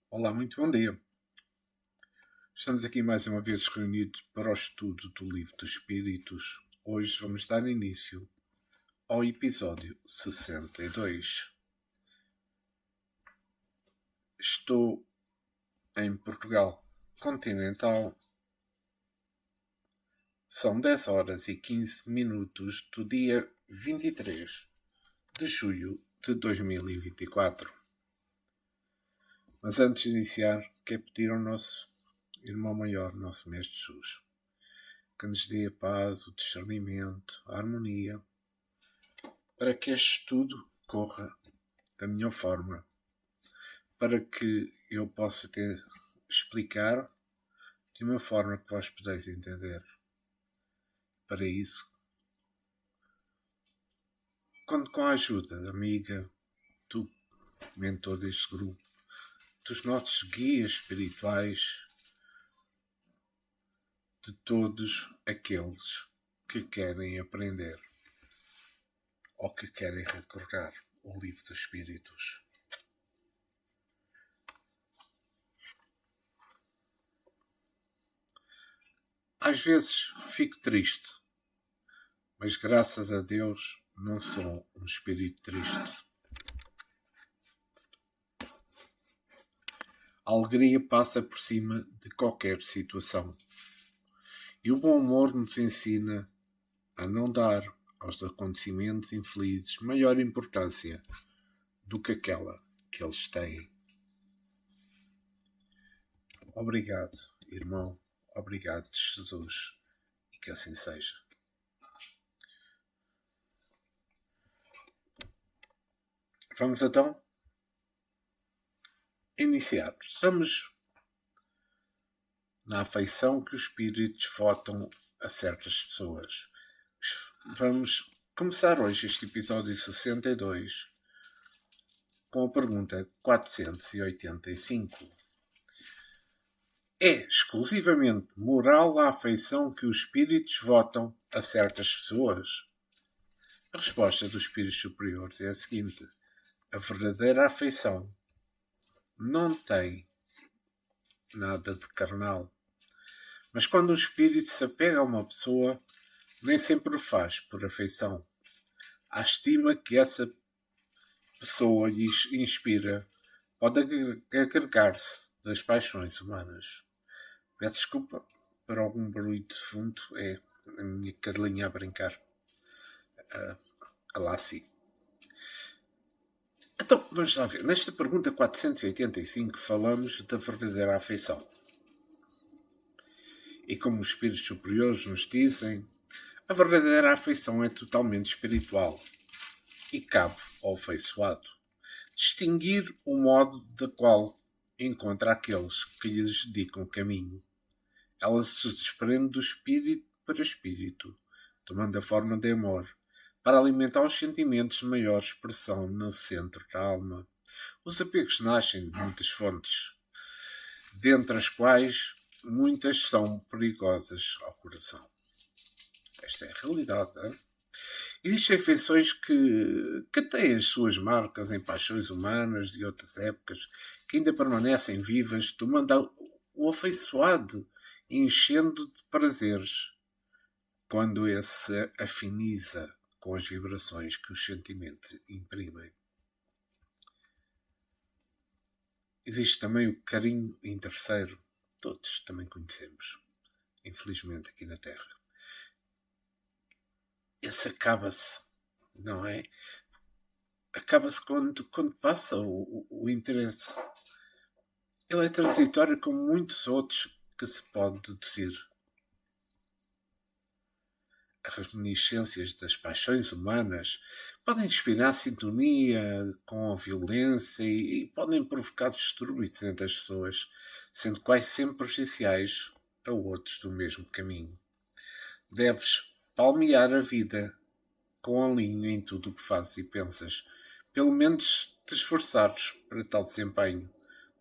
Olá, muito bom dia. Estamos aqui mais uma vez reunidos para o estudo do Livro dos Espíritos. Hoje vamos dar início ao episódio 62. Estou em Portugal continental. São 10 horas e 15 minutos do dia 23 de julho de 2024. Mas antes de iniciar, quero pedir ao nosso irmão maior, nosso Mestre Jesus, que nos dê a paz, o discernimento, a harmonia, para que este estudo corra da melhor forma, para que eu possa explicar de uma forma que vós podeis entender. Para isso, conto com a ajuda da amiga, do mentor deste grupo, dos nossos guias espirituais, de todos aqueles que querem aprender ou que querem recordar o Livro dos Espíritos. Às vezes fico triste, mas graças a Deus não sou um espírito triste. A alegria passa por cima de qualquer situação. E o bom humor nos ensina a não dar aos acontecimentos infelizes maior importância do que aquela que eles têm. Obrigado, irmão. Obrigado, Jesus. E que assim seja. Vamos então iniciar. Estamos na afeição que os espíritos votam a certas pessoas. Vamos começar hoje este episódio 62 com a pergunta 485. É exclusivamente moral a afeição que os espíritos votam a certas pessoas? A resposta dos espíritos superiores é a seguinte: a verdadeira afeição não tem nada de carnal. Mas quando um espírito se apega a uma pessoa, nem sempre o faz por afeição. A estima que essa pessoa lhe inspira pode agregar-se das paixões humanas. Peço desculpa por algum barulho de fundo, é a minha cadelinha a brincar. A Lassie. Então, vamos lá ver. Nesta pergunta 485 falamos da verdadeira afeição. E como os espíritos superiores nos dizem, a verdadeira afeição é totalmente espiritual e cabe ao afeiçoado distinguir o modo da qual encontra aqueles que lhes dedicam o caminho. Ela se desprende do espírito para espírito, tomando a forma de amor, para alimentar os sentimentos de maior expressão no centro da alma. Os apegos nascem de muitas fontes, dentre as quais muitas são perigosas ao coração. Esta é a realidade, não é? Existem afeições que têm as suas marcas em paixões humanas de outras épocas, que ainda permanecem vivas, tomando o afeiçoado e enchendo de prazeres quando esse afiniza com as vibrações que os sentimentos imprimem. Existe também o carinho interesseiro, todos também conhecemos, infelizmente aqui na Terra. Esse acaba-se, não é? Acaba-se quando passa o interesse. Ele é transitório como muitos outros que se pode deduzir. As reminiscências das paixões humanas podem inspirar sintonia com a violência e podem provocar distúrbios entre as pessoas, sendo quase sempre prejudiciais a outros do mesmo caminho. Deves palmear a vida com alinho em tudo o que fazes e pensas, pelo menos te esforçares para tal desempenho,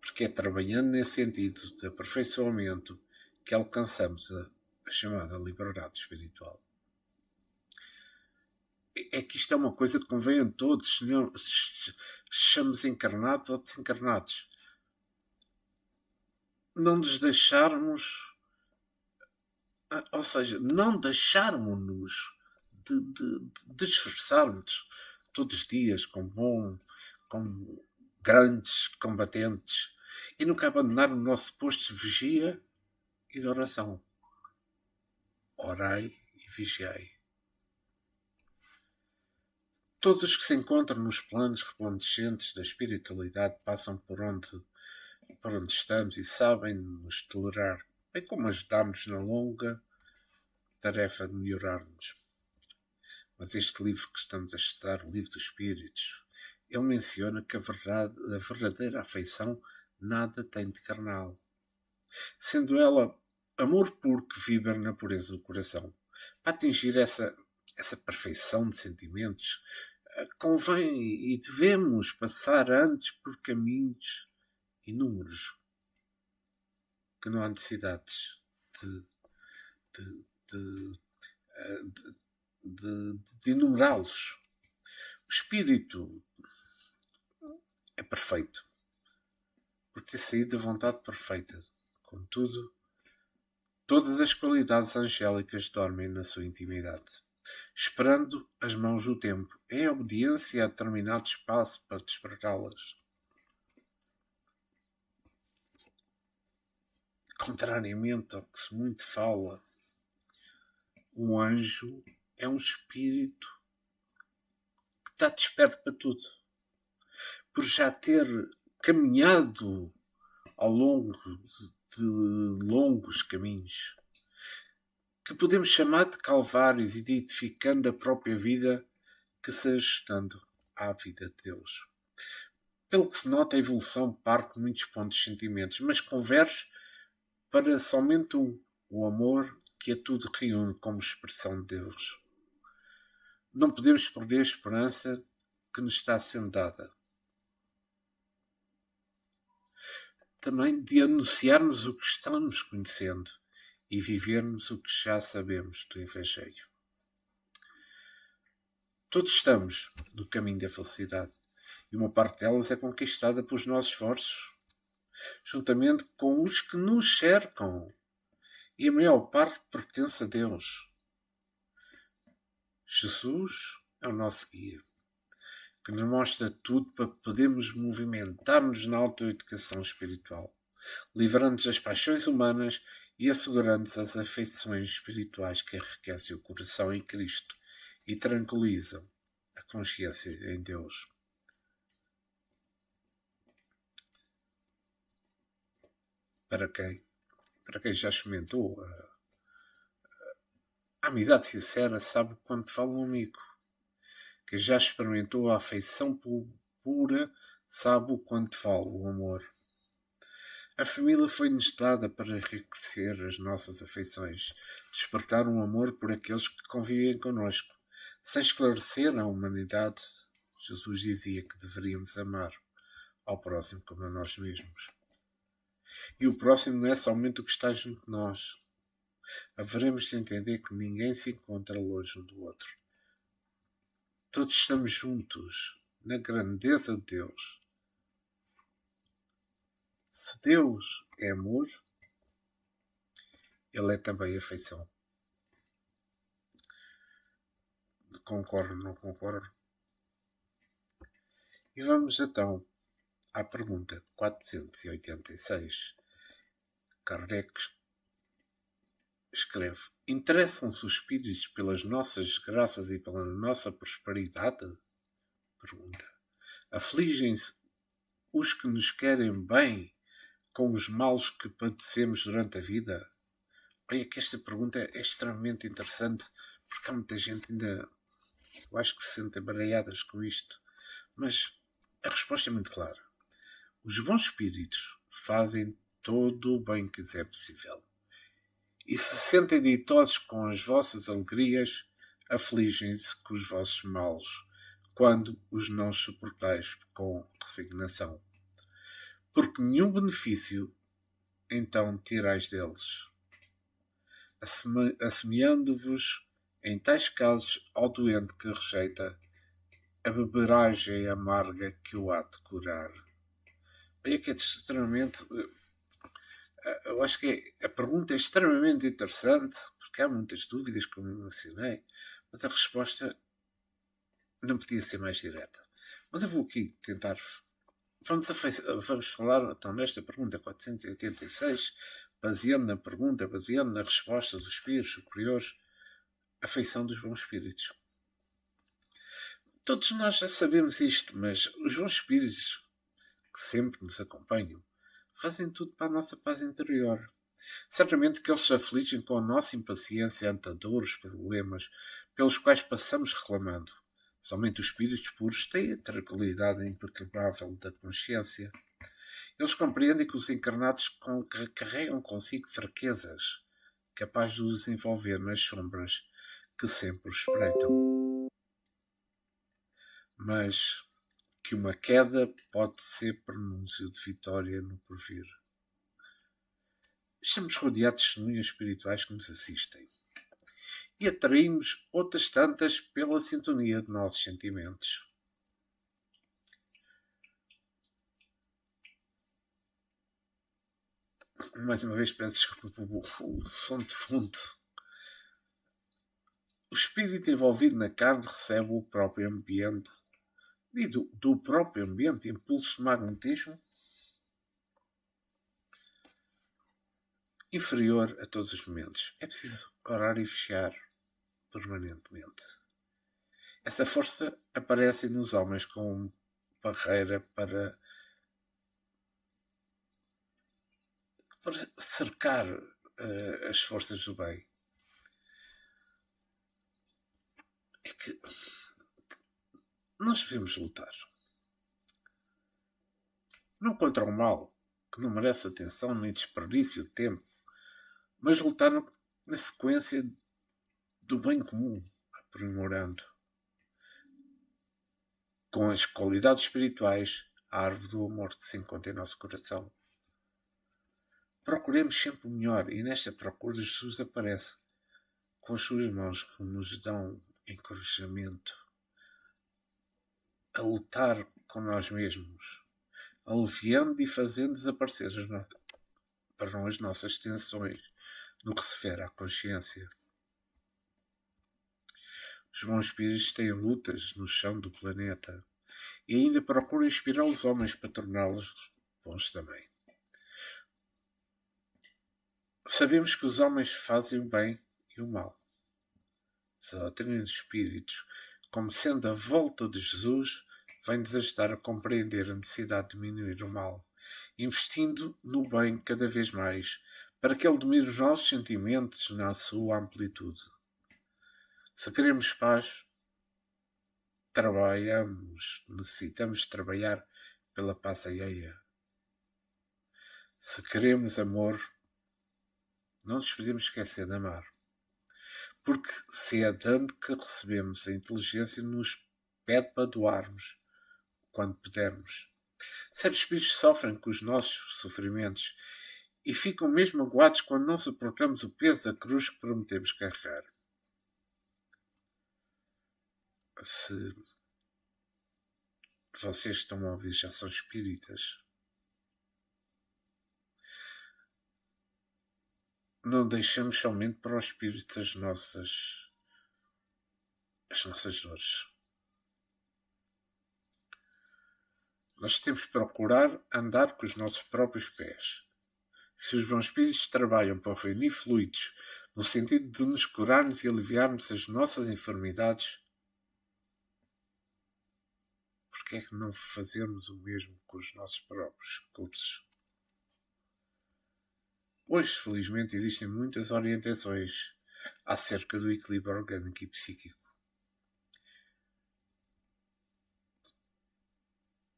porque é trabalhando nesse sentido de aperfeiçoamento que alcançamos a chamada liberdade espiritual. É que isto é uma coisa que convém a todos, não sejamos encarnados ou desencarnados. não nos deixarmos, ou seja, não deixarmos-nos de esforçarmos todos os dias com grandes combatentes e nunca abandonar o nosso posto de vigia e de oração. Orai e vigiai. Todos os que se encontram nos planos resplandecentes da espiritualidade passam por onde estamos e sabem nos tolerar, bem como ajudar-nos na longa tarefa de melhorar-nos. Mas este livro que estamos a estudar, o Livro dos Espíritos, ele menciona que a verdadeira afeição nada tem de carnal, sendo ela amor puro que vibra na pureza do coração. Para atingir essa perfeição de sentimentos, convém e devemos passar antes por caminhos inúmeros, que não há necessidades de enumerá-los. O espírito é perfeito, porque é saído da vontade perfeita. Contudo, todas as qualidades angélicas dormem na sua intimidade, esperando as mãos do tempo, em obediência a determinado espaço para despertá-las. Contrariamente ao que se muito fala, um anjo é um espírito que está desperto para tudo, por já ter caminhado ao longo de longos caminhos, que podemos chamar de calvários e de edificando a própria vida que se ajustando à vida de Deus. Pelo que se nota, a evolução parte de muitos pontos de sentimentos, mas converge para somente o amor que a tudo reúne como expressão de Deus. Não podemos perder a esperança que nos está sendo dada. Também de anunciarmos o que estamos conhecendo e vivermos o que já sabemos do Evangelho. Todos estamos no caminho da felicidade e uma parte delas é conquistada pelos nossos esforços, juntamente com os que nos cercam, e a maior parte pertence a Deus. Jesus é o nosso guia, que nos mostra tudo para podermos movimentar-nos na autoeducação espiritual, livrando-nos das paixões humanas e assegurando-nos as afeições espirituais que enriquecem o coração em Cristo e tranquilizam a consciência em Deus. Para quem já experimentou a amizade sincera, sabe quando fala um amigo. Quem já experimentou a afeição pura, sabe o quanto fala o amor. A família foi-nos dada para enriquecer as nossas afeições, despertar um amor por aqueles que convivem connosco. Sem esclarecer a humanidade, Jesus dizia que deveríamos amar ao próximo como a nós mesmos. E o próximo não é somente o que está junto de nós. Haveremos de entender que ninguém se encontra longe um do outro. Todos estamos juntos na grandeza de Deus. Se Deus é amor, Ele é também afeição. Concordo, não concordo? E vamos então à pergunta 486. Kardec escreve: interessam-se os espíritos pelas nossas graças e pela nossa prosperidade? Pergunta. Afligem-se os que nos querem bem com os males que padecemos durante a vida? Olha que esta pergunta é extremamente interessante, porque há muita gente ainda, eu acho que se sentem baralhadas com isto. Mas a resposta é muito clara. Os bons espíritos fazem todo o bem que lhes é possível. E se sentem ditosos com as vossas alegrias, afligem-se com os vossos males, quando os não suportais com resignação. Porque nenhum benefício então tirais deles, assemelhando-vos em tais casos ao doente que rejeita a beberagem amarga que o há de curar. Olha que é extremamente eu acho que a pergunta é extremamente interessante, porque há muitas dúvidas, como eu mencionei, mas a resposta não podia ser mais direta. Mas eu vou aqui tentar. Vamos falar então nesta pergunta 486, baseando na resposta dos espíritos superiores, a feição dos bons espíritos. Todos nós já sabemos isto, mas os bons espíritos que sempre nos acompanham fazem tudo para a nossa paz interior. Certamente que eles se afligem com a nossa impaciência ante a dor, os problemas pelos quais passamos reclamando. Somente os espíritos puros têm a tranquilidade imperturbável da consciência. Eles compreendem que os encarnados carregam consigo fraquezas, capazes de os envolver nas sombras que sempre os espreitam. Mas que uma queda pode ser pronúncio de vitória no porvir. Estamos rodeados de testemunhas espirituais que nos assistem e atraímos outras tantas pela sintonia de nossos sentimentos. Mais uma vez peço desculpa pelo som de fundo. O espírito envolvido na carne recebe o próprio ambiente e do próprio ambiente impulsos de magnetismo inferior a todos os momentos. É preciso orar e fechar permanentemente. Essa força aparece nos homens como barreira para cercar as forças do bem. É que nós devemos lutar. Não contra o mal, que não merece atenção nem desperdício de tempo, mas lutar na sequência do bem comum, aprimorando com as qualidades espirituais a árvore do amor que se encontra em nosso coração. Procuremos sempre o melhor e nesta procura Jesus aparece com as suas mãos que nos dão encorajamento a lutar com nós mesmos, aliviando e fazendo desaparecer as nossas tensões no que se refere à consciência. Os bons espíritos têm lutas no chão do planeta e ainda procuram inspirar os homens para torná-los bons também. Sabemos que os homens fazem o bem e o mal. A doutrina dos espíritos, como sendo a volta de Jesus, vem-nos ajudar a compreender a necessidade de diminuir o mal, investindo no bem cada vez mais, para que ele domine os nossos sentimentos na sua amplitude. Se queremos paz, necessitamos trabalhar pela paz alheia. Se queremos amor, não nos podemos esquecer de amar. Porque se é dando que recebemos a inteligência nos pede para doarmos quando pudermos. Certos espíritos sofrem com os nossos sofrimentos e ficam mesmo magoados quando não suportamos o peso da cruz que prometemos carregar. Se vocês estão a ouvir já são espíritas, não deixemos somente para os espíritos as nossas dores. Nós temos que procurar andar com os nossos próprios pés. Se os bons espíritos trabalham para reunir fluidos no sentido de nos curarmos e aliviarmos as nossas enfermidades, por que é que não fazermos o mesmo com os nossos próprios cursos? Hoje, felizmente, existem muitas orientações acerca do equilíbrio orgânico e psíquico.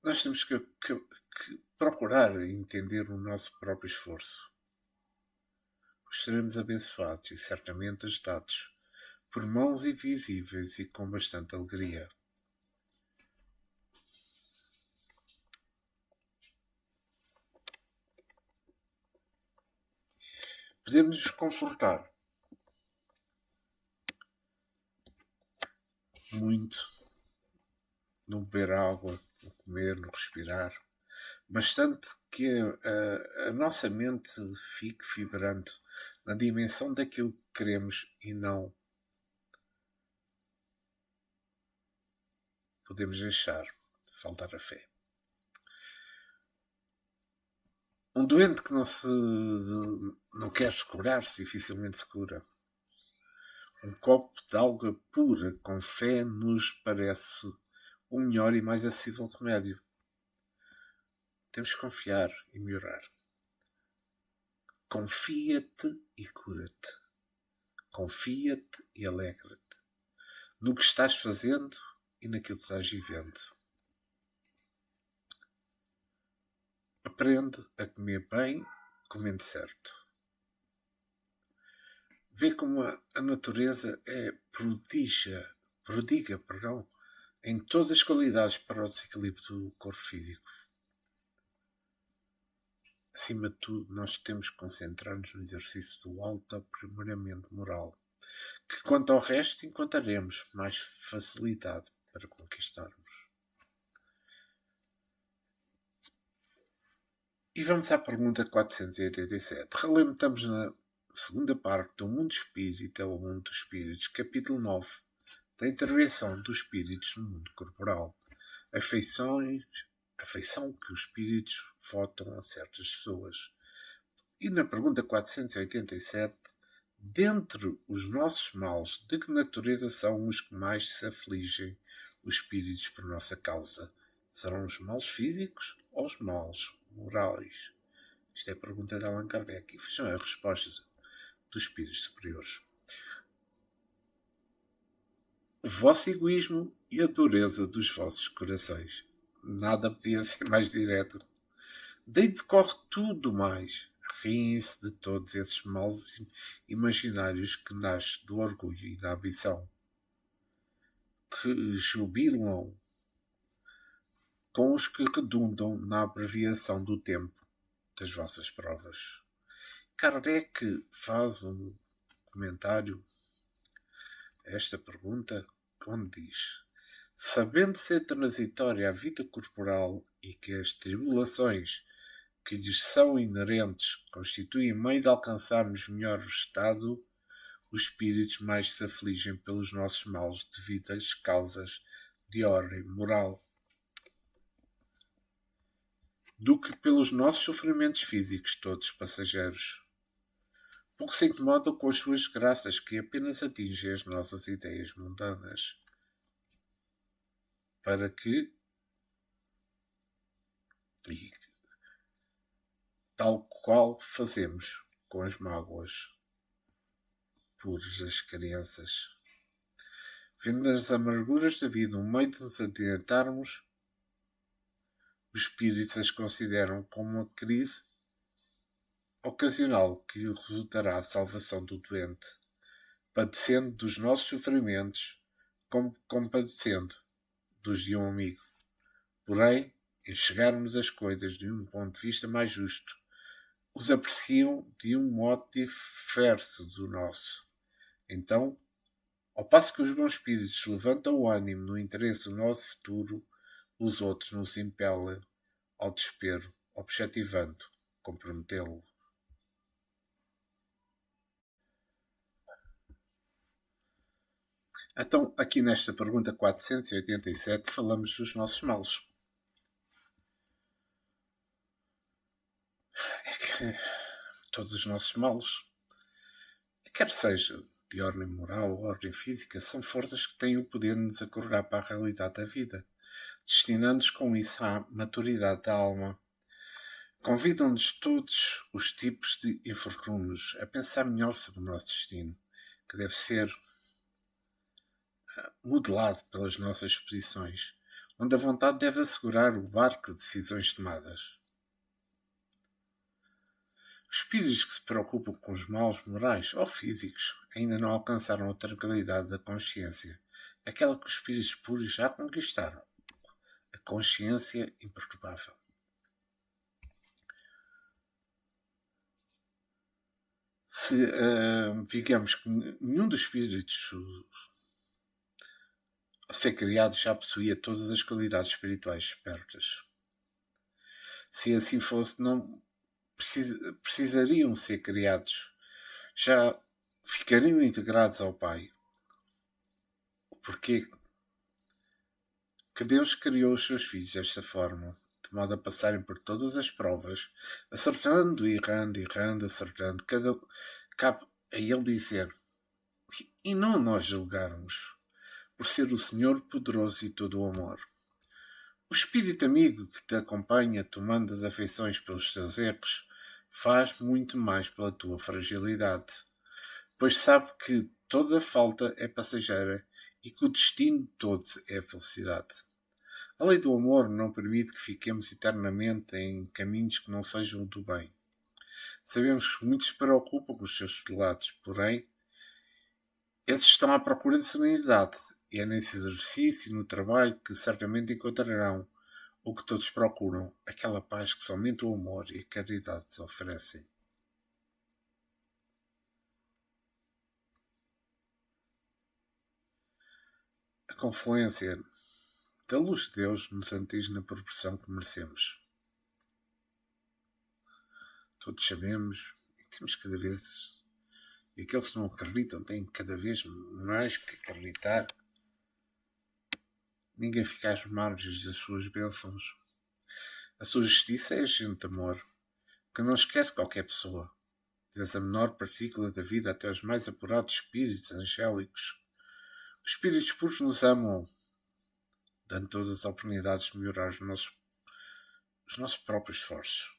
Nós temos que procurar entender o nosso próprio esforço. Pois seremos abençoados e certamente ajudados por mãos invisíveis e com bastante alegria. Podemos nos confortar muito no beber água, no comer, no respirar, Bastante que a nossa mente fique vibrando na dimensão daquilo que queremos e não podemos deixar faltar a fé. Um doente que não quer se curar-se, dificilmente se cura. Um copo de água pura com fé nos parece o melhor e mais acessível remédio. Temos que confiar e melhorar. Confia-te e cura-te. Confia-te e alegra-te. No que estás fazendo e naquilo que estás vivendo. Aprende a comer bem, comendo certo. Vê como a natureza é prodiga, em todas as qualidades para o desequilíbrio do corpo físico. Acima de tudo, nós temos que concentrar-nos no exercício do autoaprimoramento moral, que quanto ao resto encontraremos mais facilidade para conquistarmos. E vamos à pergunta 487. Estamos na segunda parte do Mundo Espírita ou Mundo dos Espíritos, capítulo 9, da intervenção dos espíritos no mundo corporal. Afeição que os espíritos votam a certas pessoas. E na pergunta 487, dentre os nossos males, de que natureza são os que mais se afligem os espíritos por nossa causa? Serão os males físicos ou os males morais? Isto é a pergunta de Allan Kardec. E vejam as respostas dos espíritos superiores. O vosso egoísmo e a dureza dos vossos corações. Nada podia ser mais direto. Daí decorre tudo mais. Riem-se de todos esses males imaginários que nascem do orgulho e da ambição, que jubilam com os que redundam na abreviação do tempo das vossas provas. Kardec faz um comentário a esta pergunta, onde diz: sabendo ser transitória a vida corporal e que as tribulações que lhes são inerentes constituem meio de alcançarmos melhor o estado, os espíritos mais se afligem pelos nossos males devido às causas de ordem moral do que pelos nossos sofrimentos físicos, todos passageiros. Pouco se incomodam com as suas graças que apenas atingem as nossas ideias mundanas, para que, e tal qual fazemos com as mágoas puras das crianças, vendo nas amarguras da vida um meio de nos adiantarmos, os espíritos as consideram como uma crise ocasional que resultará a salvação do doente, padecendo dos nossos sofrimentos, como compadecendo dos de um amigo. Porém, em chegarmos às coisas de um ponto de vista mais justo, os apreciam de um modo diverso do nosso. Então, ao passo que os bons espíritos levantam o ânimo no interesse do nosso futuro, os outros nos impelem ao desespero, objetivando comprometê-lo. Então, aqui nesta pergunta 487, falamos dos nossos males. É que todos os nossos males, quer seja de ordem moral ou ordem física, são forças que têm o poder de nos acordar para a realidade da vida, destinando-nos com isso à maturidade da alma. Convidam-nos todos os tipos de infortúnios a pensar melhor sobre o nosso destino, que deve ser modelado pelas nossas posições, onde a vontade deve assegurar o barco de decisões tomadas. Os espíritos que se preocupam com os males morais ou físicos ainda não alcançaram a tranquilidade da consciência, aquela que os espíritos puros já conquistaram, a consciência imperturbável. Se digamos que nenhum dos espíritos a ser criado já possuía todas as qualidades espirituais espertas, Se assim fosse, não precisariam ser criados. Já ficariam integrados ao Pai. Porquê que Deus criou os seus filhos desta forma, de modo a passarem por todas as provas, acertando, errando, acertando. Cabe a Ele dizer, e não nós julgarmos, por ser o Senhor poderoso e todo o amor. O espírito amigo que te acompanha tomando as afeições pelos teus erros faz muito mais pela tua fragilidade, pois sabe que toda falta é passageira e que o destino de todos é a felicidade. A lei do amor não permite que fiquemos eternamente em caminhos que não sejam o do bem. Sabemos que muitos se preocupam com os seus lados, porém, eles estão à procura de serenidade, e é nesse exercício e no trabalho que certamente encontrarão o que todos procuram, aquela paz que somente o amor e a caridade oferecem. A confluência da luz de Deus nos atinge na proporção que merecemos. Todos sabemos e temos cada vez, e aqueles que não acreditam têm cada vez mais que acreditar. Ninguém fica às margens das suas bênçãos. A sua justiça é agente de amor, que não esquece qualquer pessoa, desde a menor partícula da vida até os mais apurados espíritos angélicos. Os espíritos puros nos amam, dando todas as oportunidades de melhorar os nossos próprios esforços.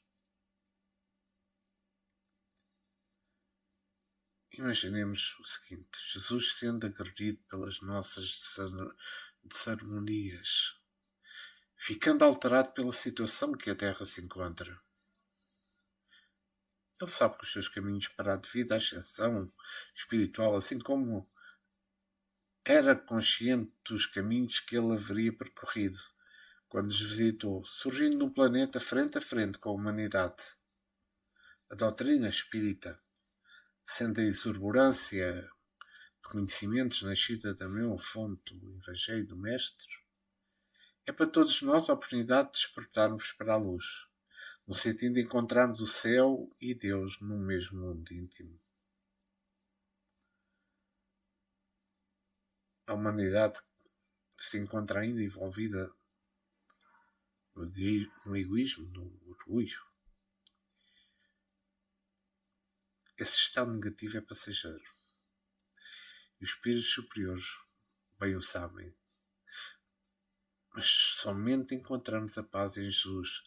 Imaginemos o seguinte: Jesus sendo agredido pelas nossas desarmonias, ficando alterado pela situação que a Terra se encontra. Ele sabe que os seus caminhos para a devida ascensão espiritual, assim como era consciente dos caminhos que ele haveria percorrido quando nos visitou, surgindo num planeta frente a frente com a humanidade. A doutrina espírita, sendo a exuberância de conhecimentos nascida da mesma fonte do Evangelho do Mestre, é para todos nós a oportunidade de despertarmos para a luz, no sentido de encontrarmos o céu e Deus num mesmo mundo íntimo. A humanidade se encontra ainda envolvida no egoísmo, no orgulho. Esse estado negativo é passageiro. E os espíritos superiores bem o sabem. Mas somente encontramos a paz em Jesus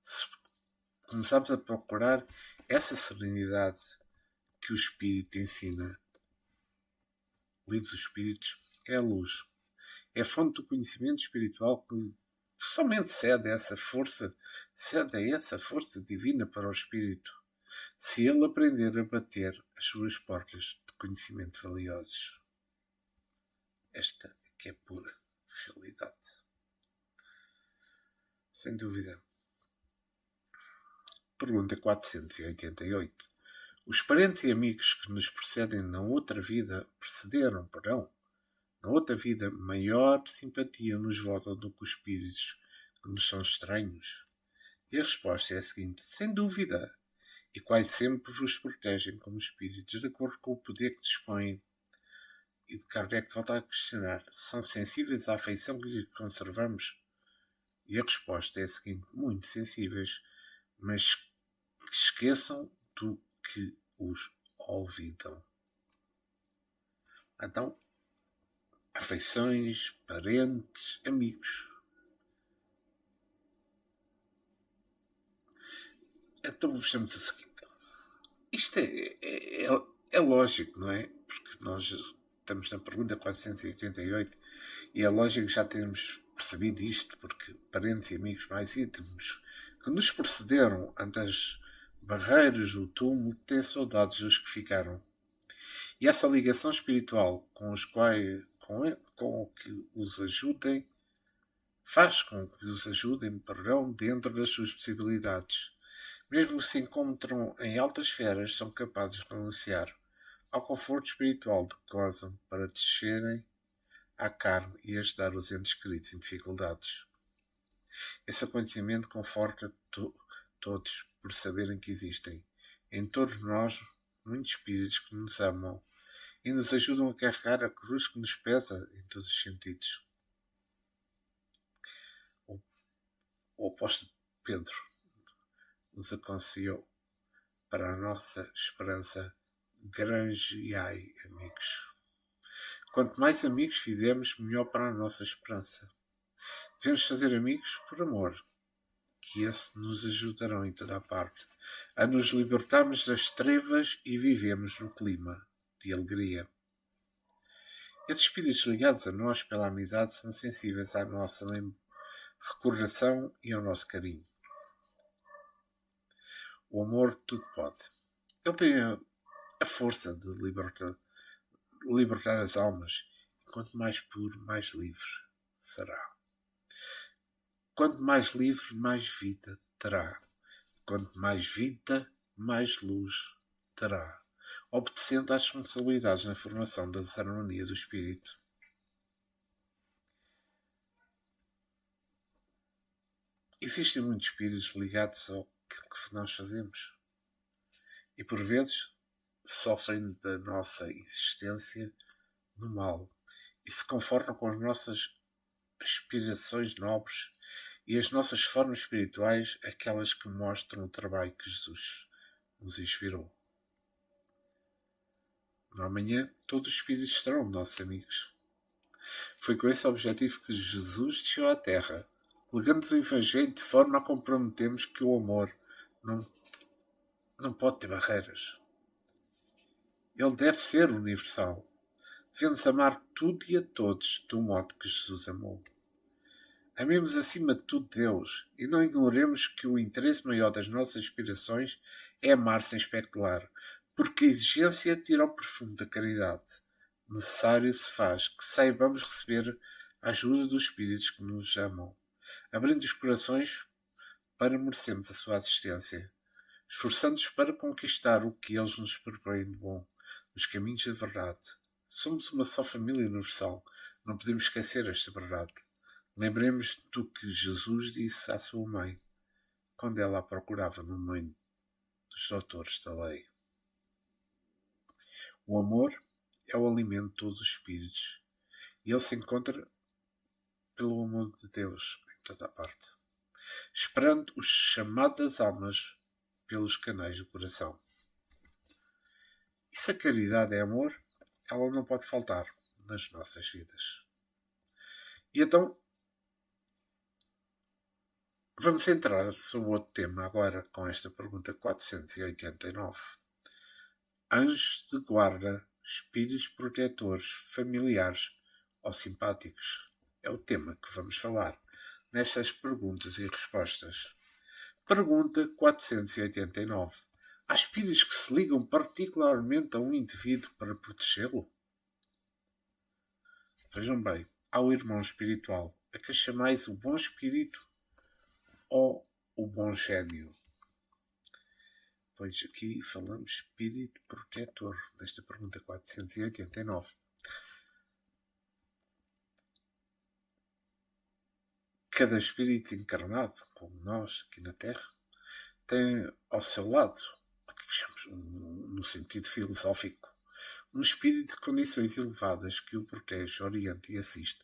se começarmos a procurar essa serenidade que o Espírito ensina. O livro dos Espíritos é a luz. É a fonte do conhecimento espiritual que somente cede a essa força divina para o Espírito, se ele aprender a bater as suas portas de conhecimento valiosos. Esta é que é pura realidade. Sem dúvida. Pergunta 488. Os parentes e amigos que nos precederam na outra vida, na outra vida, maior simpatia nos votam do que os espíritos que nos são estranhos? E a resposta é a seguinte: sem dúvida. E quase sempre vos protegem como espíritos, de acordo com o poder que dispõem. E Kardec volta a questionar: são sensíveis à afeição que lhes conservamos? E a resposta é a seguinte: muito sensíveis, mas que esqueçam do que os olvidam. Então, afeições, parentes, amigos. Então vejamos o seguinte. Isto é lógico, não é? Porque nós estamos na pergunta 488 e é lógico que já temos percebido isto, porque parentes e amigos mais íntimos que nos precederam ante as barreiras do túmulo têm saudades dos que ficaram. E essa ligação espiritual com que os ajudem, faz com que os ajudem, dentro das suas possibilidades. Mesmo que se encontram em altas esferas, são capazes de renunciar ao conforto espiritual de que gozam para descerem à carne e ajudar os entes queridos em dificuldades. Esse acontecimento conforta todos por saberem que existem em todos nós muitos espíritos que nos amam e nos ajudam a carregar a cruz que nos pesa em todos os sentidos. O apóstolo Pedro nos aconselhou: para a nossa esperança, granjeai amigos. Quanto mais amigos fizermos, melhor para a nossa esperança. Devemos fazer amigos por amor, que esse nos ajudarão em toda a parte a nos libertarmos das trevas e vivemos no clima de alegria. Esses espíritos ligados a nós pela amizade são sensíveis à nossa recordação e ao nosso carinho. O amor tudo pode. Ele tem a força de libertar as almas. E quanto mais puro, mais livre será. Quanto mais livre, mais vida terá. Quanto mais vida, mais luz terá, obedecendo às responsabilidades na formação da desarmonia do espírito. Existem muitos espíritos ligados ao que nós fazemos e por vezes sofrem da nossa existência no mal e se conformam com as nossas aspirações nobres e as nossas formas espirituais, aquelas que mostram o trabalho que Jesus nos inspirou. No amanhã, todos os espíritos serão nossos amigos. Foi com esse objetivo que Jesus desceu à Terra, legando-nos o Evangelho de forma a comprometermos que o amor não pode ter barreiras. Ele deve ser universal. Devemos amar tudo e a todos do modo que Jesus amou. Amemos acima de tudo Deus e não ignoremos que o interesse maior das nossas aspirações é amar sem especular, porque a exigência tira o perfume da caridade. Necessário se faz que saibamos receber a ajuda dos espíritos que nos amam, abrindo os corações para merecermos a sua assistência, esforçando-nos para conquistar o que eles nos propõem de bom, nos caminhos da verdade. Somos uma só família universal, não podemos esquecer esta verdade. Lembremos do que Jesus disse à sua mãe, quando ela a procurava no meio dos doutores da lei. O amor é o alimento de todos os espíritos e ele se encontra pelo amor de Deus em toda a parte, esperando o chamado das almas pelos canais do coração. E se a caridade é amor, ela não pode faltar nas nossas vidas. E então, vamos entrar sobre outro tema agora com esta pergunta 489. Anjos de guarda, espíritos protetores, familiares ou simpáticos? É o tema que vamos falar nestas perguntas e respostas. Pergunta 489. Há espíritos que se ligam particularmente a um indivíduo para protegê-lo? Vejam bem, há o irmão espiritual, a que chamais o bom espírito ou o bom gênio. Pois aqui falamos espírito protetor, nesta pergunta 489. Cada espírito encarnado, como nós, aqui na Terra, tem ao seu lado, aqui fechamos no sentido filosófico, um espírito de condições elevadas que o protege, orienta e assiste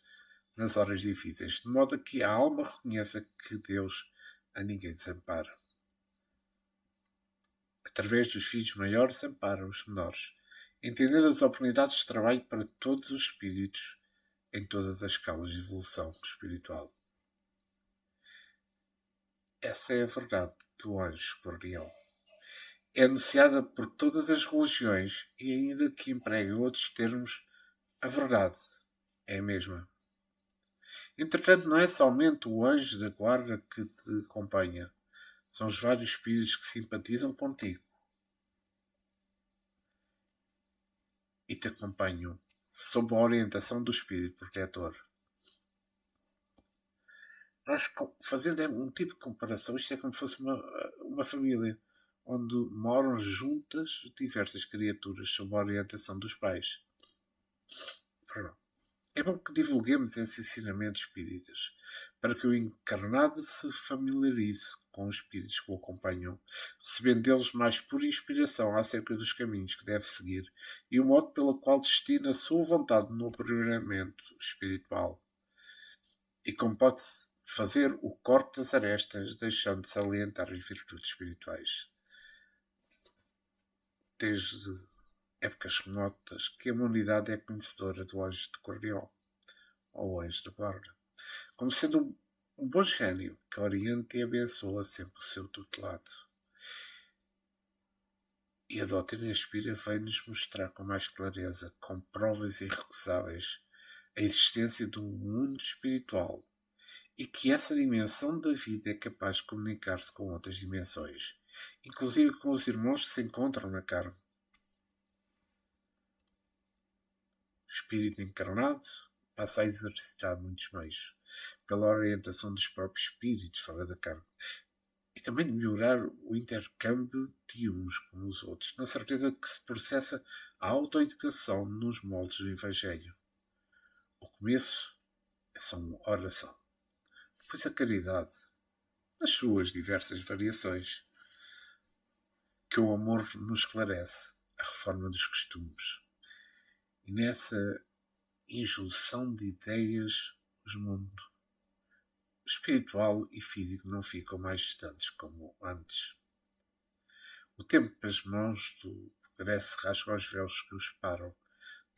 nas horas difíceis, de modo a que a alma reconheça que Deus a ninguém desampara. Através dos filhos maiores, ampara os menores, entendendo as oportunidades de trabalho para todos os espíritos em todas as escalas de evolução espiritual. Essa é a verdade do anjo guardião. É anunciada por todas as religiões e, ainda que empreguem outros termos, a verdade é a mesma. Entretanto, não é somente o anjo da guarda que te acompanha. São os vários espíritos que simpatizam contigo e te acompanham sob a orientação do espírito protetor. Nós, fazendo um tipo de comparação, isto é como se fosse uma família onde moram juntas diversas criaturas sob a orientação dos pais. É bom que divulguemos esses ensinamentos espíritas para que o encarnado se familiarize com os espíritos que o acompanham, recebendo deles mais pura inspiração acerca dos caminhos que deve seguir e o modo pelo qual destina a sua vontade no aprimoramento espiritual. E como pode fazer o corte das arestas, deixando de salientar as virtudes espirituais. Desde épocas remotas que a humanidade é conhecedora do anjo de guardião, ou anjo de guarda, como sendo um bom gênio que orienta e abençoa sempre o seu tutelado. E a doutrina espírita vem-nos mostrar com mais clareza, com provas irrecusáveis, a existência de um mundo espiritual e que essa dimensão da vida é capaz de comunicar-se com outras dimensões, inclusive com os irmãos que se encontram na carne. O espírito encarnado passa a exercitar muitos meios, pela orientação dos próprios espíritos fora da carne, e também de melhorar o intercâmbio de uns com os outros, na certeza que se processa a autoeducação nos moldes do Evangelho. O começo é só uma oração, depois a caridade, nas suas diversas variações, que o amor nos esclarece, a reforma dos costumes. E nessa injunção de ideias, os mundos espiritual e físico não ficam mais distantes como antes. O tempo pelas mãos do progresso rasga os véus que os param,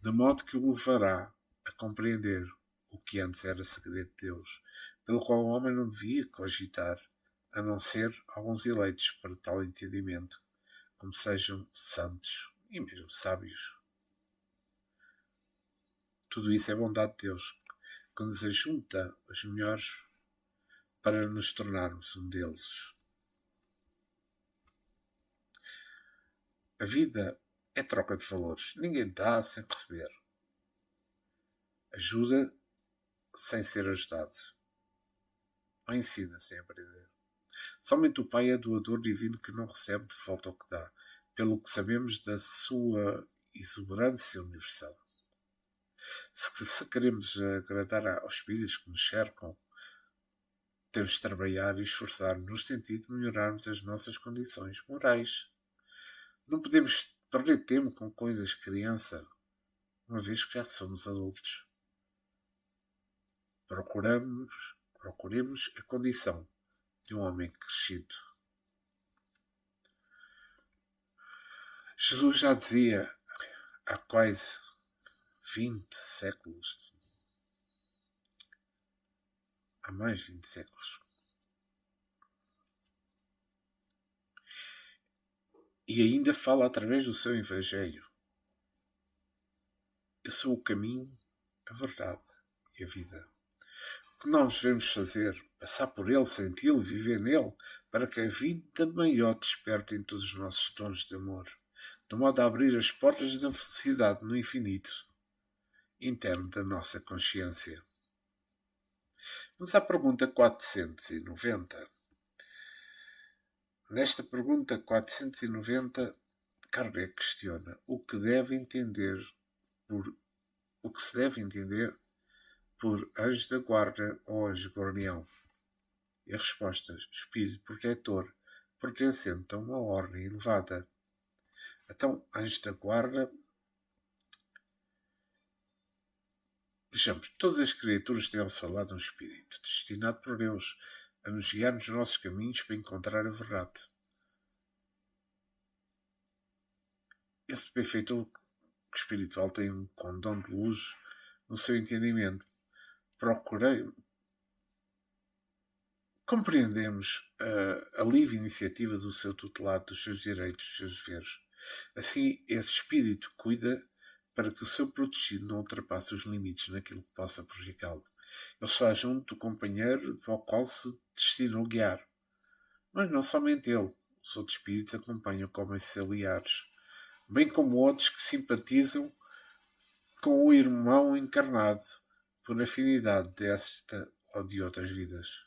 de modo que o levará a compreender o que antes era segredo de Deus, pelo qual o homem não devia cogitar, a não ser alguns eleitos para tal entendimento, como sejam santos e mesmo sábios. Tudo isso é bondade de Deus, que nos ajunta os melhores para nos tornarmos um deles. A vida é troca de valores. Ninguém dá sem receber. Ajuda sem ser ajudado. Ou ensina sem aprender. Somente o Pai é doador divino que não recebe de volta o que dá, pelo que sabemos da sua exuberância universal. Se queremos agradar aos espíritos que nos cercam, temos de trabalhar e esforçar-nos no sentido de melhorarmos as nossas condições morais. Não podemos perder tempo com coisas de criança, uma vez que já somos adultos. Procuremos a condição de um homem crescido. Jesus já dizia há quase 20 séculos, há mais de 20 séculos, e ainda fala através do seu Evangelho. Eu sou o caminho, a verdade e a vida. O que nós devemos fazer? Passar por ele, senti-lo, viver nele, para que a vida maior desperte em todos os nossos dons de amor, de modo a abrir as portas da felicidade no infinito interno da nossa consciência. Vamos à pergunta 490. Nesta pergunta 490, Kardec questiona o que se deve entender por anjo da guarda ou anjo guardião. E a resposta: espírito protetor pertencente a uma ordem elevada. Então, anjo da guarda. Vejamos, todas as criaturas têm ao seu lado um espírito, destinado por Deus a nos guiar nos nossos caminhos para encontrar a verdade. Esse benfeitor espiritual tem um condão de luz no seu entendimento. Compreendemos a livre iniciativa do seu tutelado, dos seus direitos, dos seus deveres. Assim, esse espírito cuida para que o seu protegido não ultrapasse os limites naquilo que possa prejudicá-lo. Ele está junto do companheiro ao qual se destinou guiar. Mas não somente ele. Os outros espíritos acompanham como auxiliares, bem como outros que simpatizam com o irmão encarnado por afinidade desta ou de outras vidas.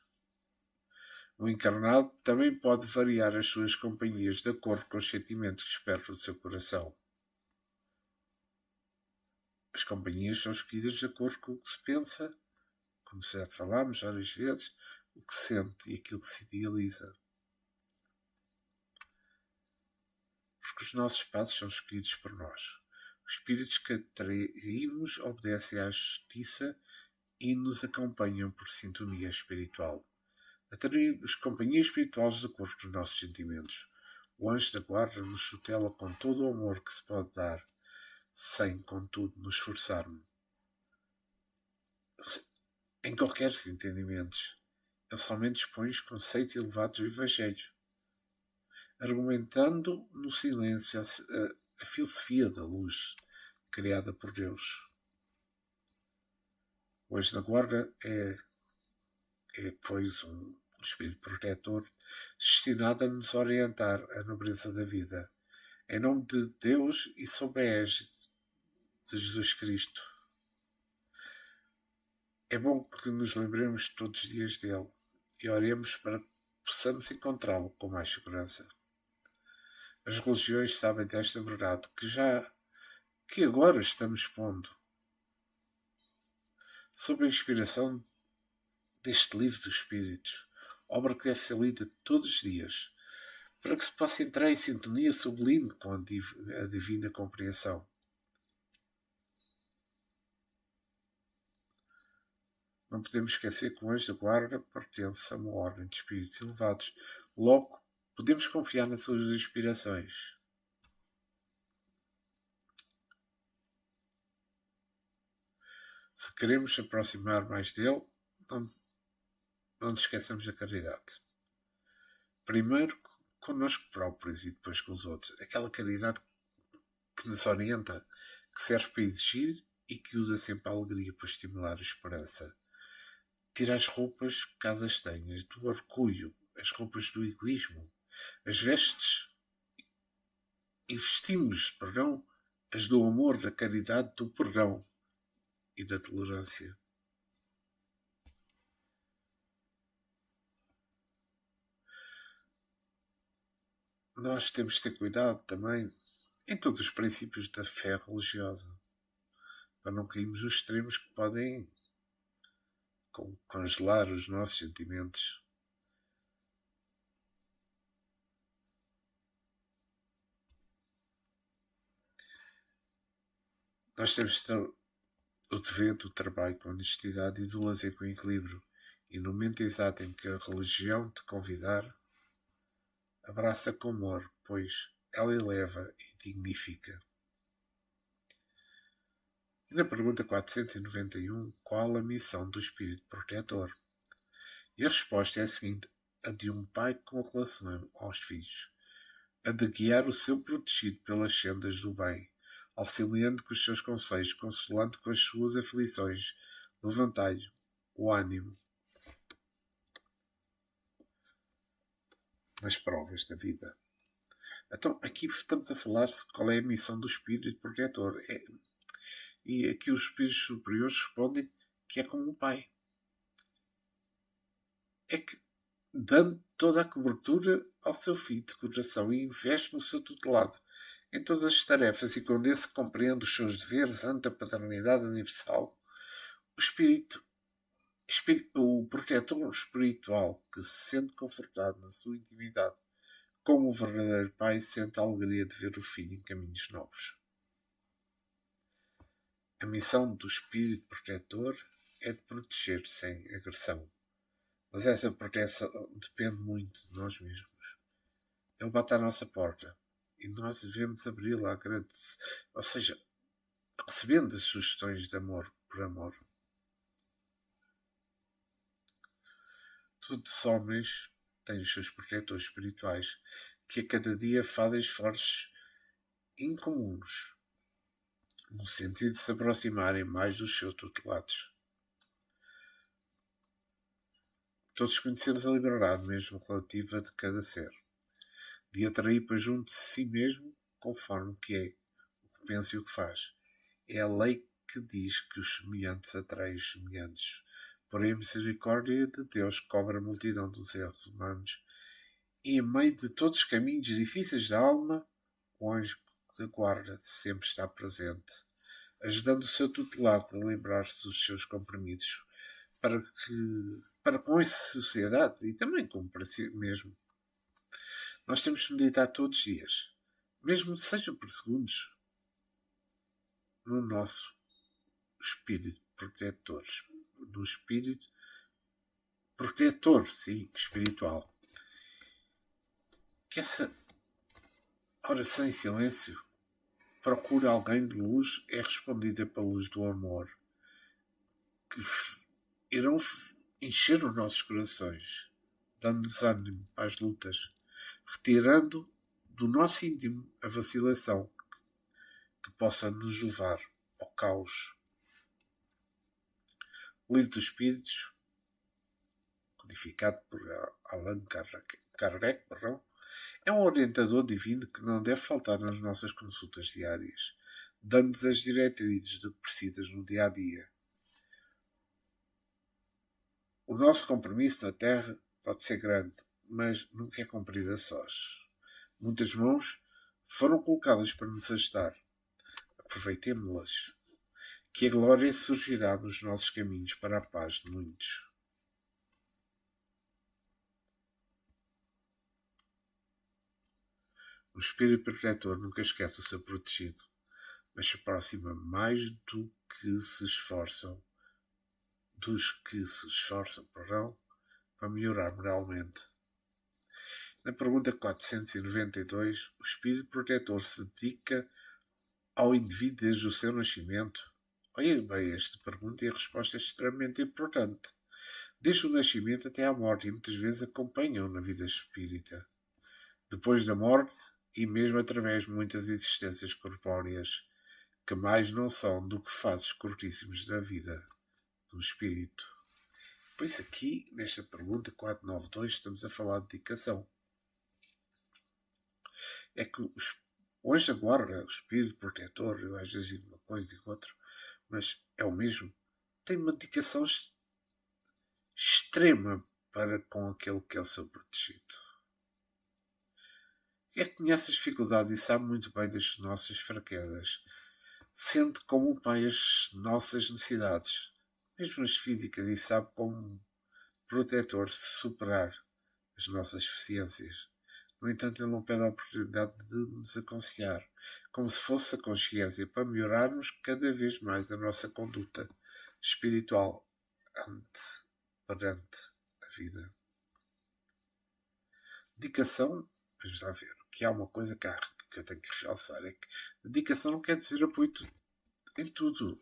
O encarnado também pode variar as suas companhias de acordo com os sentimentos que despertam do seu coração. As companhias são escolhidas de acordo com o que se pensa, como já falámos várias vezes, o que sente e aquilo que se idealiza. Porque os nossos passos são escolhidos por nós. Os espíritos que atraímos obedecem à justiça e nos acompanham por sintonia espiritual. Atraímos companhias espirituais de acordo com os nossos sentimentos. O anjo da guarda nos tutela com todo o amor que se pode dar, sem, contudo, nos esforçarmos em qualquer entendimentos. Ele somente expõe os conceitos elevados do Evangelho, argumentando no silêncio a filosofia da luz criada por Deus. O anjo da guarda é pois, um espírito protetor destinado a nos orientar à nobreza da vida. Em nome de Deus e sob a égide de Jesus Cristo. É bom que nos lembremos todos os dias dele e oremos para que possamos encontrá-lo com mais segurança. As religiões sabem desta verdade que agora estamos expondo. Sob a inspiração deste livro dos Espíritos, obra que deve ser lida todos os dias, para que se possa entrar em sintonia sublime com a divina compreensão. Não podemos esquecer que o anjo da guarda pertence a uma ordem de espíritos elevados. Logo, podemos confiar nas suas inspirações. Se queremos aproximar mais dele, não nos esqueçamos da caridade. Primeiro connosco próprios e depois com os outros. Aquela caridade que nos orienta, que serve para exigir e que usa sempre a alegria para estimular a esperança. Tira as roupas, caso as tenhas, do orgulho, as roupas do egoísmo, as vestes e vestimos, perdão, as do amor, da caridade, do perdão e da tolerância. Nós temos de ter cuidado também em todos os princípios da fé religiosa, para não cairmos nos extremos que podem congelar os nossos sentimentos. Nós temos de ter o dever do trabalho com honestidade e do lazer com equilíbrio. E no momento exato em que a religião te convidar, abraça com amor, pois ela eleva e dignifica. E na pergunta 491, qual a missão do Espírito Protetor? E a resposta é a seguinte: a de um pai com relação aos filhos, a de guiar o seu protegido pelas sendas do bem, auxiliando com os seus conselhos, consolando com as suas aflições, levantai-lhe o ânimo nas provas da vida. Então, aqui estamos a falar de qual é a missão do Espírito Protetor. E aqui os Espíritos Superiores respondem que é como um pai. É que, dando toda a cobertura ao seu filho de coração e investe no seu tutelado em todas as tarefas e com esse compreende os seus deveres ante a paternidade universal, o protetor espiritual que se sente confortado na sua intimidade como o verdadeiro pai sente a alegria de ver o filho em caminhos novos. A missão do espírito protetor é de proteger sem agressão. Mas essa proteção depende muito de nós mesmos. Ele bate à nossa porta e nós devemos abri-la, ou seja, recebendo as sugestões de amor por amor. Todos os homens têm os seus protetores espirituais que a cada dia fazem esforços incomuns no sentido de se aproximarem mais dos seus tutelados. Todos conhecemos a liberdade mesmo relativa de cada ser, de atrair para junto de si mesmo conforme o que é, o que pensa e o que faz. É a lei que diz que os semelhantes atraem os semelhantes. Porém, a misericórdia de Deus cobre a multidão dos erros humanos e, em meio de todos os caminhos difíceis da alma, o anjo da guarda sempre está presente, ajudando o seu tutelado a lembrar-se dos seus compromissos para com essa sociedade e também como para si mesmo. Nós temos de meditar todos os dias, mesmo que seja por segundos, no nosso espírito protetor, no espírito protetor, sim, espiritual. Que essa oração em silêncio procura alguém de luz é respondida pela luz do amor, que irão encher os nossos corações, dando-nos ânimo às lutas, retirando do nosso íntimo a vacilação que possa nos levar ao caos. O Livro dos Espíritos, codificado por Allan Kardec, é um orientador divino que não deve faltar nas nossas consultas diárias, dando-nos as diretrizes do que precisas no dia a dia. O nosso compromisso na Terra pode ser grande, mas nunca é cumprido a sós. Muitas mãos foram colocadas para nos ajudar. Aproveitemo-las, que a glória surgirá nos nossos caminhos para a paz de muitos. O espírito protetor nunca esquece o seu protegido, mas se aproxima mais dos que se esforçam, para melhorar moralmente. Na pergunta 492, o espírito protetor se dedica ao indivíduo desde o seu nascimento? Olha bem esta pergunta e a resposta é extremamente importante. Desde o nascimento até à morte, e muitas vezes acompanham na vida espírita. Depois da morte, e mesmo através de muitas existências corpóreas, que mais não são do que fases curtíssimos da vida do espírito. Pois aqui, nesta pergunta 492, estamos a falar de dedicação. É que o anjo da guarda, o espírito protetor, eu às vezes digo uma coisa e outra, mas é o mesmo, tem uma dedicação extrema para com aquele que é o seu protegido. É que conhece as dificuldades e sabe muito bem das nossas fraquezas. Sente como o Pai as nossas necessidades, mesmo as físicas, e sabe como protetor se superar as nossas deficiências. No entanto, ele não pede a oportunidade de nos aconselhar, como se fosse a consciência, para melhorarmos cada vez mais a nossa conduta espiritual perante a vida. Dedicação, vamos lá ver, que há uma coisa que eu tenho que realçar, é que dedicação não quer dizer apoio em tudo.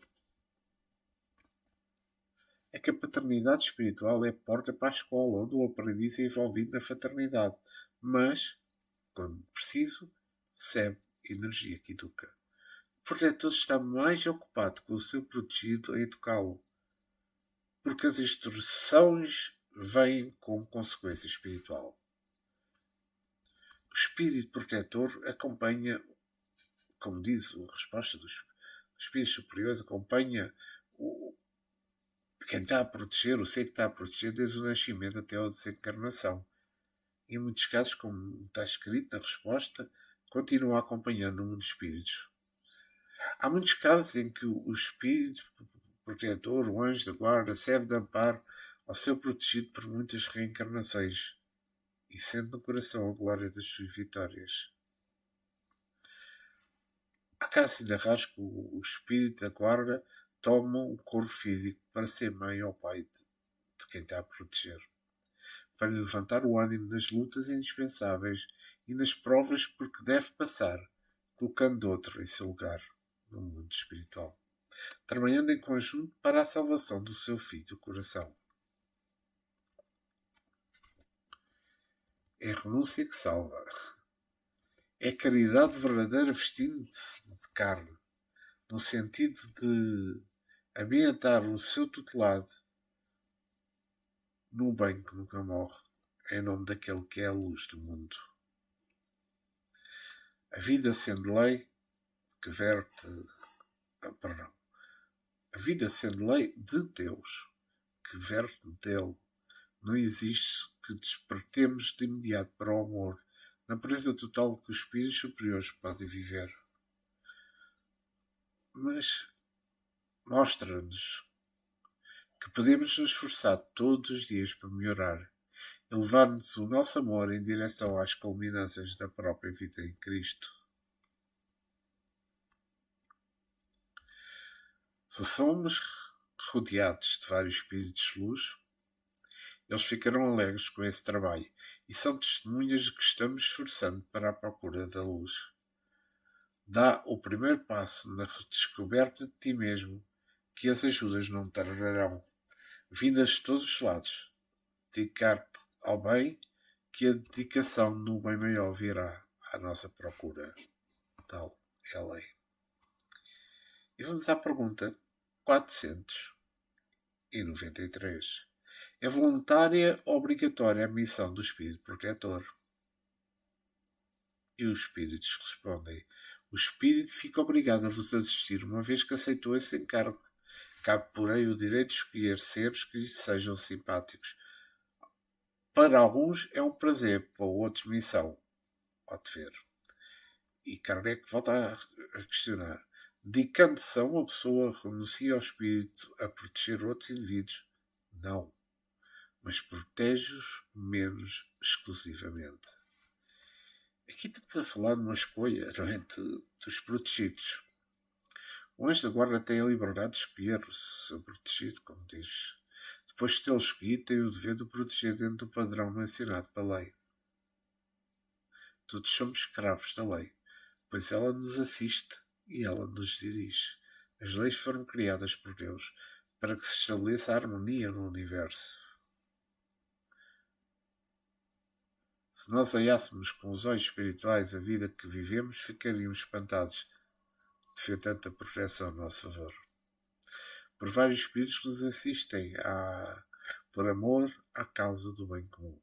É que a paternidade espiritual é a porta para a escola, onde o aprendiz é envolvido na fraternidade, mas, quando preciso, recebe energia que educa. O protetor está mais ocupado com o seu protegido a educá-lo, porque as instruções vêm como consequência espiritual. O espírito protetor acompanha, como diz a resposta dos espíritos superiores, acompanha quem está a proteger, o ser que está a proteger desde o nascimento até a desencarnação. E em muitos casos, como está escrito na resposta, continua acompanhando o mundo dos espíritos. Há muitos casos em que o espírito protetor, o anjo da guarda, serve de amparo ao seu protegido por muitas reencarnações e sente no coração a glória das suas vitórias. Há casos ainda raros que o espírito da guarda toma um corpo físico para ser mãe ou pai de quem está a proteger, para lhe levantar o ânimo nas lutas indispensáveis e nas provas por que deve passar, colocando outro em seu lugar no mundo espiritual, trabalhando em conjunto para a salvação do seu filho do coração. É a renúncia que salva. É a caridade verdadeira vestindo-se de carne, no sentido de ambientar o seu tutelado no bem que nunca morre, em nome daquele que é a luz do mundo. A vida sendo lei que verte... A vida sendo lei de Deus, que verte dele, não existe que despertemos de imediato para o amor, na pureza total que os espíritos superiores podem viver. Mas mostra-nos que podemos nos esforçar todos os dias para melhorar e levar-nos o nosso amor em direção às culminâncias da própria vida em Cristo. Se somos rodeados de vários espíritos de luz, eles ficarão alegres com esse trabalho e são testemunhas de que estamos esforçando para a procura da luz. Dá o primeiro passo na redescoberta de ti mesmo, que as ajudas não tardarão, vindas de todos os lados. Dedicar-te ao bem, que a dedicação no bem maior virá à nossa procura. Tal é a lei. E vamos à pergunta 493. É voluntária ou obrigatória a missão do Espírito Protetor? E os Espíritos respondem: o Espírito fica obrigado a vos assistir, uma vez que aceitou esse encargo. Cabe, porém, o direito de escolher seres que lhe sejam simpáticos. Para alguns é um prazer, para outros missão ou dever. E Kardec volta a questionar: dedicando-se a uma pessoa, renuncia ao Espírito a proteger outros indivíduos? Não, mas protege-os menos exclusivamente. Aqui estamos a falar de uma escolha, não é, dos protegidos. O anjo da guarda tem a liberdade de escolher o seu protegido, como diz. Depois de tê-lo escolhido, tem o dever de o proteger dentro do padrão mencionado pela lei. Todos somos escravos da lei, pois ela nos assiste e ela nos dirige. As leis foram criadas por Deus para que se estabeleça a harmonia no universo. Se nós olhássemos com os olhos espirituais a vida que vivemos, ficaríamos espantados de ver tanta proteção a nosso favor. Por vários espíritos que nos assistem por amor à causa do bem comum.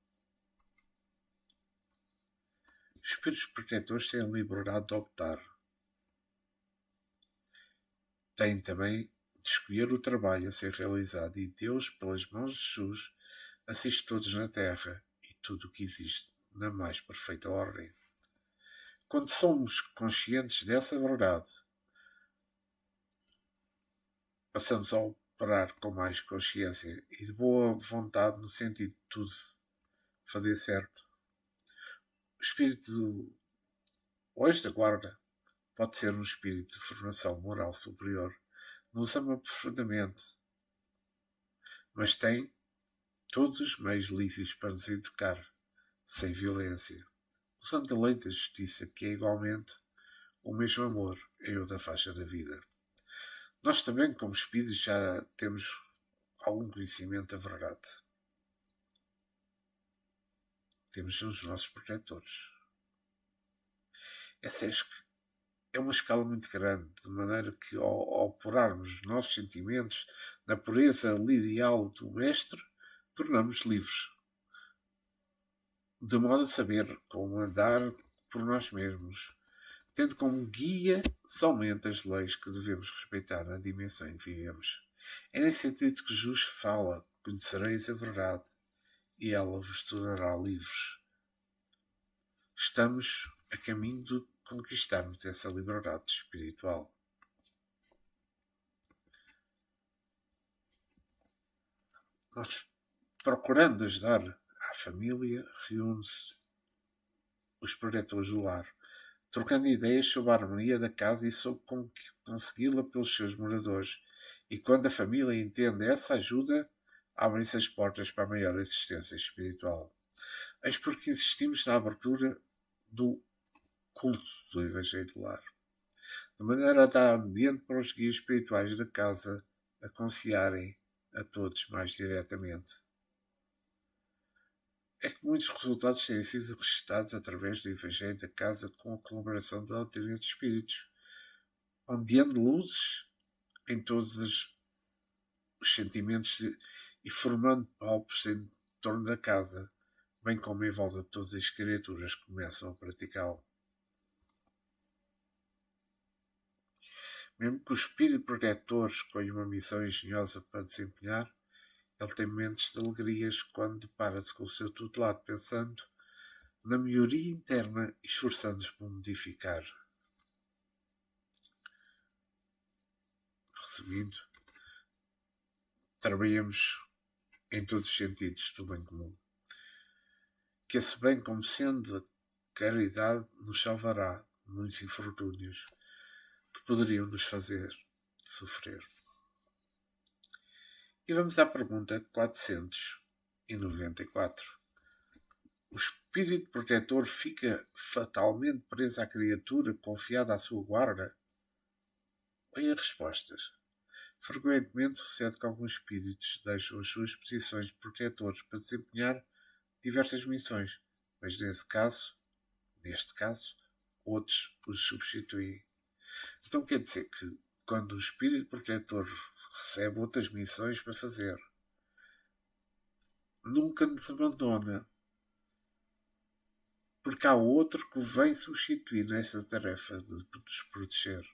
Os espíritos protetores têm a liberdade de optar. Têm também de escolher o trabalho a ser realizado, e Deus, pelas mãos de Jesus, assiste todos na terra e tudo o que existe na mais perfeita ordem. Quando somos conscientes dessa verdade, passamos a operar com mais consciência e de boa vontade no sentido de tudo fazer certo. O espírito hoje da guarda pode ser um espírito de formação moral superior, nos ama profundamente, mas tem todos os meios lícitos para nos educar, sem violência, usando a lei da justiça, que é igualmente o mesmo amor em outra faixa da vida. Nós também, como espíritos, já temos algum conhecimento da verdade. Temos os nossos protetores. Essa é uma escala muito grande, de maneira que, ao porarmos os nossos sentimentos na pureza lirial do Mestre, tornamos livres, de modo a saber como andar por nós mesmos, tendo como guia somente as leis que devemos respeitar na dimensão em que vivemos. É nesse sentido que Jesus fala: conhecereis a verdade e ela vos tornará livres. Estamos a caminho de conquistarmos essa liberdade espiritual. Nós, procurando ajudar à família, reúne-se os protetores do lar, trocando ideias sobre a harmonia da casa e sobre como consegui-la pelos seus moradores. E quando a família entende essa ajuda, abrem-se as portas para a maior assistência espiritual. Eis porque insistimos na abertura do culto do Evangelho do Lar, de maneira a dar ambiente para os guias espirituais da casa aconselharem a todos mais diretamente. É que muitos resultados têm sido registrados através do Evangelho da casa com a colaboração da doutrina dos espíritos, ondeando luzes em todos os sentimentos e formando palpos em torno da casa, bem como em volta de todas as criaturas que começam a praticá-lo. Mesmo que o espírito protetor escolha uma missão engenhosa para desempenhar, ele tem momentos de alegrias quando depara-se com o seu tutelado, pensando na melhoria interna e esforçando-se por modificar. Resumindo, trabalhemos em todos os sentidos do bem comum. Que esse bem, como sendo a caridade, nos salvará de muitos infortúnios que poderiam nos fazer sofrer. E vamos à pergunta 494. O espírito protetor fica fatalmente preso à criatura confiada à sua guarda? Olhem as respostas. Frequentemente sucede que alguns espíritos deixam as suas posições de protetores para desempenhar diversas missões, mas neste caso, outros os substituem. Então quer dizer que quando o espírito protetor recebe outras missões para fazer, nunca nos abandona, porque há outro que o vem substituir nesta tarefa de nos proteger.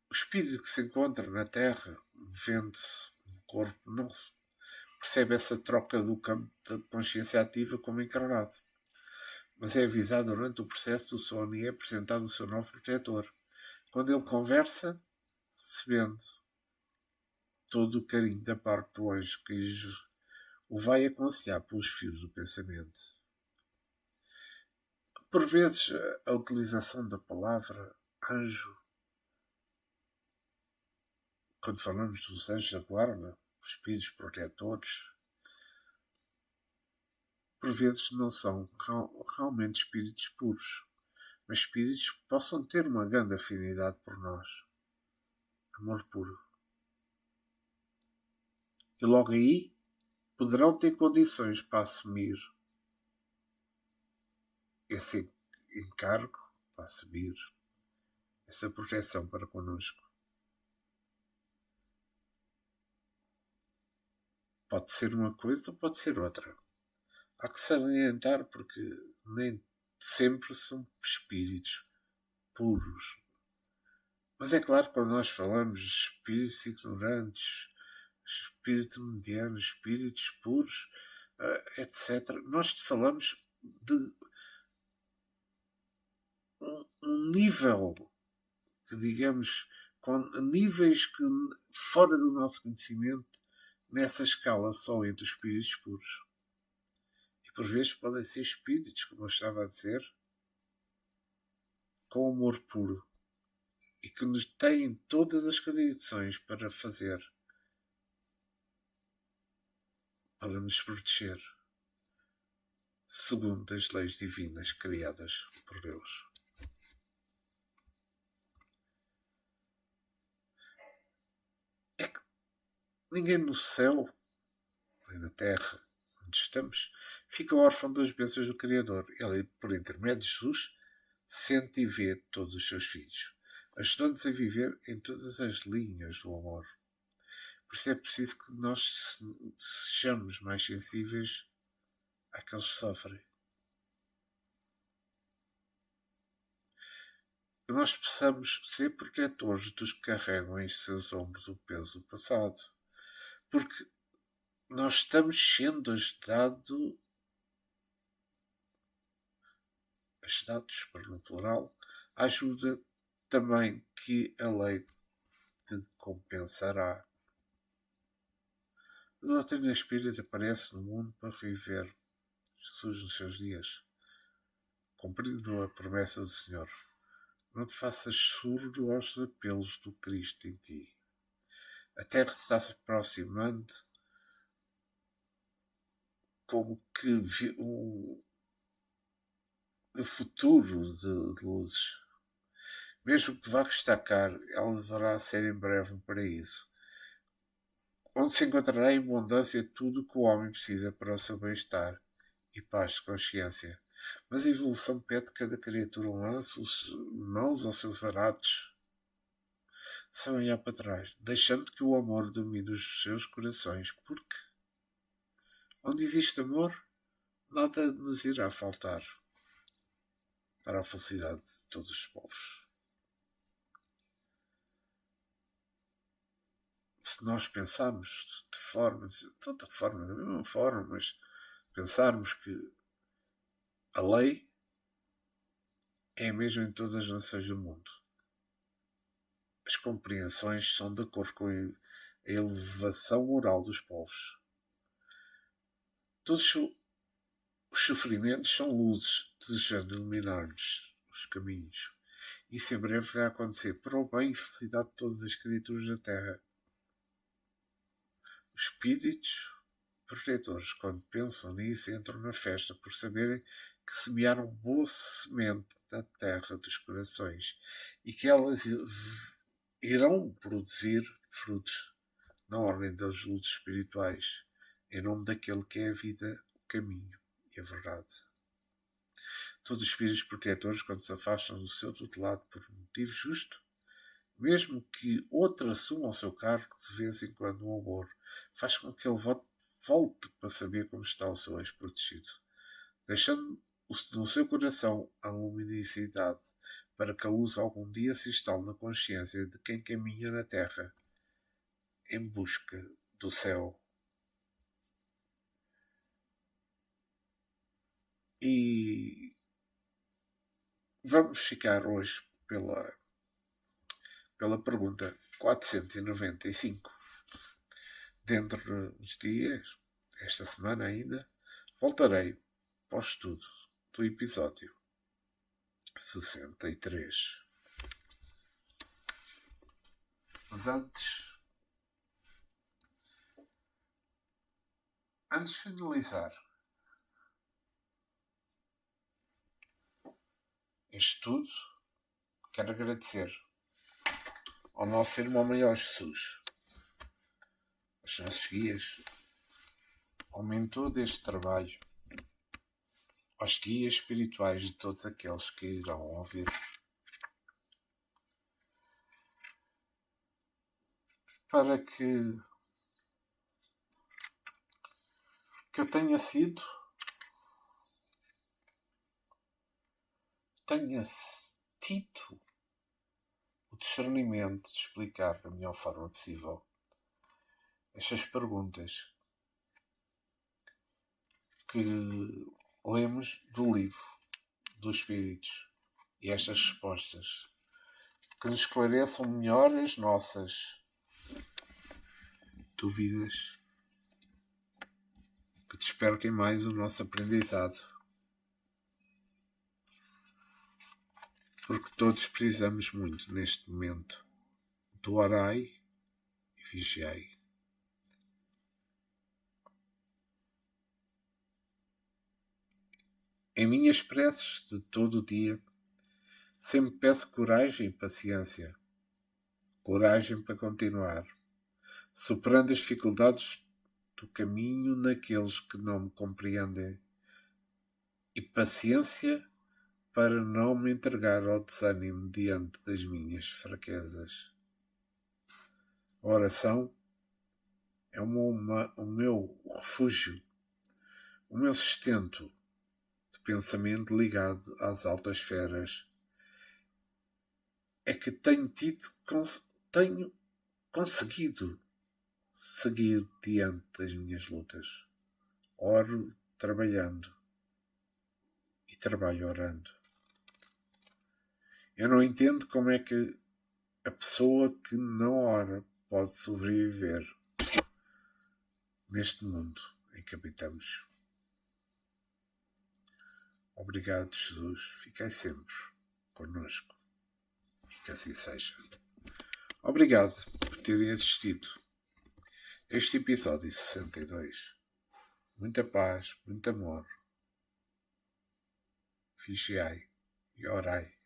O espírito que se encontra na Terra, vendo-se no corpo, não percebe essa troca do campo da consciência ativa como encarnado, mas é avisado durante o processo do sono e é apresentado o seu novo protetor. Quando ele conversa, recebendo todo o carinho da parte do anjo que o vai aconselhar pelos fios do pensamento. Por vezes, a utilização da palavra anjo, quando falamos dos anjos da guarda, os espíritos protetores, por vezes não são realmente espíritos puros, mas espíritos que possam ter uma grande afinidade por nós. Amor puro. E logo aí poderão ter condições para assumir esse encargo, para assumir essa proteção para connosco. Pode ser uma coisa ou pode ser outra. Há que salientar porque nem sempre são espíritos puros. Mas é claro que quando nós falamos de espíritos ignorantes, espíritos medianos, espíritos puros, etc., nós falamos de um nível que, digamos, com níveis que fora do nosso conhecimento, nessa escala só entre os espíritos puros. E por vezes podem ser espíritos, como eu estava a dizer, com amor puro e que nos têm todas as condições para fazer, para nos proteger, segundo as leis divinas criadas por Deus. É que ninguém no céu, nem na terra, onde estamos, fica órfão das bênçãos do Criador. Ele, por intermédio de Jesus, sente e vê todos os seus filhos, ajudando-nos a viver em todas as linhas do amor. Por isso é preciso que nós sejamos mais sensíveis àqueles que sofrem. Que nós possamos ser protetores dos que carregam em seus ombros o peso do passado. Porque nós estamos sendo ajudados, para no plural, a ajuda também que a lei te compensará. A doutrina espírita aparece no mundo para reviver Jesus nos seus dias, cumprindo a promessa do Senhor. Não te faças surdo aos apelos do Cristo em ti. A Terra está se aproximando como que um futuro de luzes. Mesmo que vá destacar, ela deverá ser em breve um paraíso, onde se encontrará em abundância tudo o que o homem precisa para o seu bem-estar e paz de consciência. Mas a evolução pede que cada criatura lance as mãos aos seus arados sem olhar para trás, deixando que o amor domine os seus corações, porque onde existe amor, nada nos irá faltar para a felicidade de todos os povos. Se nós pensarmos de outra forma, da mesma forma, mas pensarmos que a lei é a mesma em todas as nações do mundo. as compreensões são de acordo com a elevação moral dos povos. Todos os sofrimentos são luzes, desejando iluminar-nos os caminhos. Isso em breve vai acontecer para o bem e felicidade de todas as criaturas da Terra. Os espíritos protetores, quando pensam nisso, entram na festa por saberem que semearam boa semente da terra dos corações e que elas irão produzir frutos na ordem das luzes espirituais, em nome daquele que é a vida, o caminho e a verdade. Todos os espíritos protetores, quando se afastam do seu tutelado por motivo justo, mesmo que outro assuma o seu cargo, de vez em quando o amor faz com que ele volte para saber como está o seu ex-protegido, deixando no seu coração a luminosidade para que a luz algum dia se instale na consciência de quem caminha na terra em busca do céu. E vamos ficar hoje pela pergunta 495. Dentro de uns dias, esta semana ainda, voltarei para o estudo do episódio 63. Mas antes de finalizar este estudo, quero agradecer ao nosso irmão maior Jesus, aos nossos guias, ao mentor deste trabalho, aos guias espirituais de todos aqueles que irão ouvir, para que eu tenha tido o discernimento de explicar da melhor forma possível estas perguntas que lemos do livro dos Espíritos e estas respostas que nos esclareçam melhor as nossas dúvidas, que despertem mais o nosso aprendizado, porque todos precisamos muito neste momento do orai e vigiai. Em minhas preces de todo o dia, sempre peço coragem e paciência. Coragem para continuar, superando as dificuldades do caminho naqueles que não me compreendem. E paciência para não me entregar ao desânimo diante das minhas fraquezas. A oração é o meu refúgio, o meu sustento de pensamento ligado às altas esferas. É que tenho conseguido seguir diante das minhas lutas. Oro trabalhando e trabalho orando. Eu não entendo como é que a pessoa que não ora pode sobreviver neste mundo em que habitamos. Obrigado, Jesus. Fiquei sempre connosco. E que assim seja. Obrigado por terem assistido a este episódio 62. Muita paz, muito amor. Vigiai e orai.